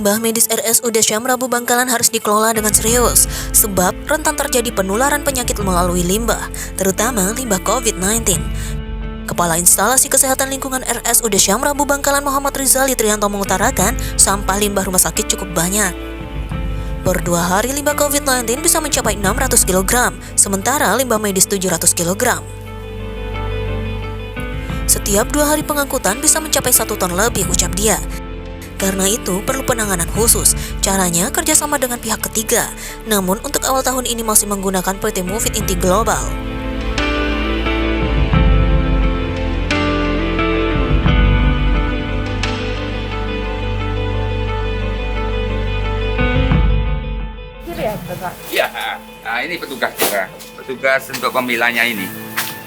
Limbah medis RSUD Syam Rabu Bangkalan harus dikelola dengan serius, sebab rentan terjadi penularan penyakit melalui limbah, terutama limbah COVID-19. Kepala Instalasi Kesehatan Lingkungan RSUD Syam Rabu Bangkalan Muhammad Rizali Trianto mengutarakan sampah limbah rumah sakit cukup banyak. Per 2 hari limbah COVID-19 bisa mencapai 600 kg, sementara limbah medis 700 kg. Setiap 2 hari pengangkutan bisa mencapai 1 ton lebih, ucap dia. Karena itu perlu penanganan khusus, caranya kerjasama dengan pihak ketiga. Namun untuk awal tahun ini masih menggunakan PT Mufid Inti Global. Ya, nah ini petugas juga. Petugas untuk pemilahnya ini.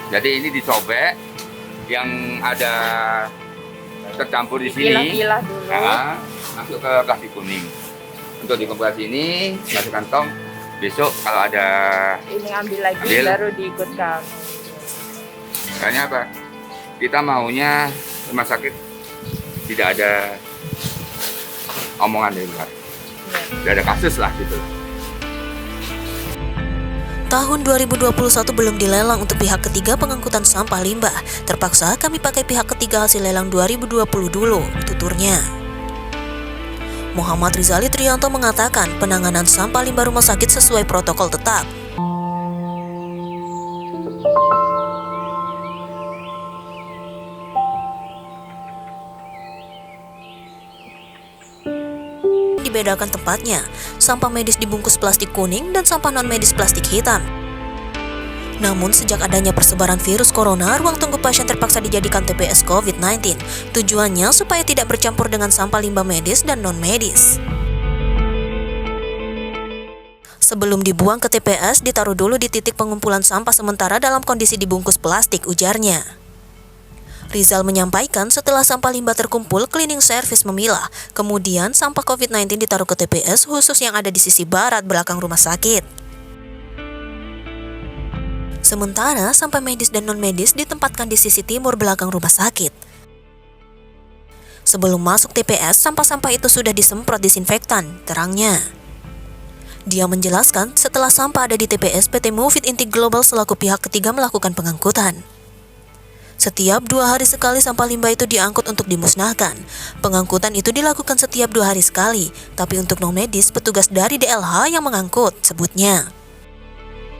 Jadi ini disobek yang ada tercampur di sini. Pilah dulu. Nah, masuk ke plastik kuning. Untuk dikumpulkan sini, masuk kantong. Besok kalau ada Ini ambil lagi baru diikutkan. Karena apa? Kita maunya rumah sakit tidak ada omongan dari luar. Tidak ada kasus lah gitu. Tahun 2021 belum dilelang untuk pihak ketiga pengangkutan sampah limbah. Terpaksa kami pakai pihak ketiga hasil lelang 2020 dulu, tuturnya. Muhammad Rizali Trianto mengatakan penanganan sampah limbah rumah sakit sesuai protokol tetap. Dibedakan tempatnya, sampah medis dibungkus plastik kuning dan sampah non-medis plastik hitam. Namun sejak adanya persebaran virus corona, ruang tunggu pasien terpaksa dijadikan TPS COVID-19. Tujuannya supaya tidak bercampur dengan sampah limbah medis dan non-medis. Sebelum dibuang ke TPS, ditaruh dulu di titik pengumpulan sampah sementara dalam kondisi dibungkus plastik, ujarnya. Rizal menyampaikan setelah sampah limbah terkumpul, cleaning service memilah. Kemudian sampah COVID-19 ditaruh ke TPS khusus yang ada di sisi barat belakang rumah sakit. Sementara sampah medis dan non-medis ditempatkan di sisi timur belakang rumah sakit. Sebelum masuk TPS, sampah-sampah itu sudah disemprot disinfektan, terangnya. Dia menjelaskan setelah sampah ada di TPS, PT Mufid Inti Global selaku pihak ketiga melakukan pengangkutan. Setiap 2 hari sekali sampah limbah itu diangkut untuk dimusnahkan. Pengangkutan itu dilakukan setiap 2 hari sekali, tapi untuk non-medis petugas dari DLH yang mengangkut, sebutnya.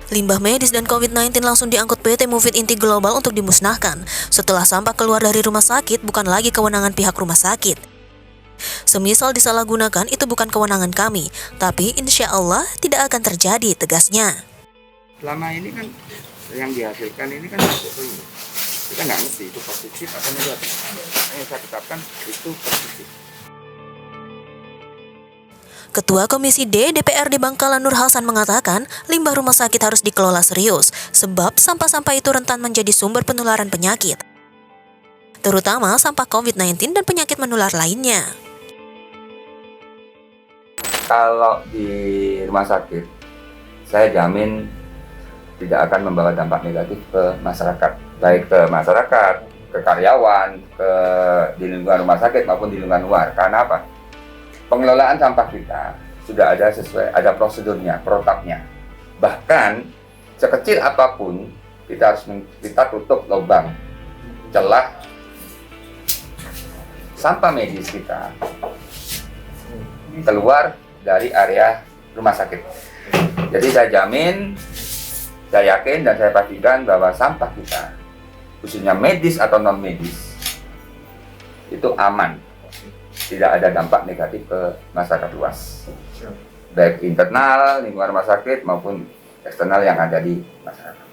Limbah medis dan COVID-19 langsung diangkut PT Mufid Inti Global untuk dimusnahkan. Setelah sampah keluar dari rumah sakit, bukan lagi kewenangan pihak rumah sakit. Semisal disalahgunakan, itu bukan kewenangan kami, tapi insya Allah tidak akan terjadi, tegasnya. Selama ini kan yang dihasilkan ini kan kita nggak ngerti itu positif atau negatif. Yang saya tetapkan itu positif. Ketua Komisi D DPRD Bangkalan Nur Hasan mengatakan limbah rumah sakit harus dikelola serius sebab sampah-sampah itu rentan menjadi sumber penularan penyakit, terutama sampah COVID-19 dan penyakit menular lainnya. Kalau di rumah sakit, saya jamin tidak akan membawa dampak negatif ke masyarakat, baik ke masyarakat, ke karyawan, di lingkungan rumah sakit maupun di lingkungan luar. Karena apa? Pengelolaan sampah kita sudah ada sesuai, ada prosedurnya, protapnya. Bahkan sekecil apapun kita tutup lubang, celah sampah medis kita keluar dari area rumah sakit. Jadi saya jamin, saya yakin dan saya pastikan bahwa sampah kita, khususnya medis atau non-medis, itu aman. Tidak ada dampak negatif ke masyarakat luas. Baik internal, lingkungan rumah sakit maupun eksternal yang ada di masyarakat.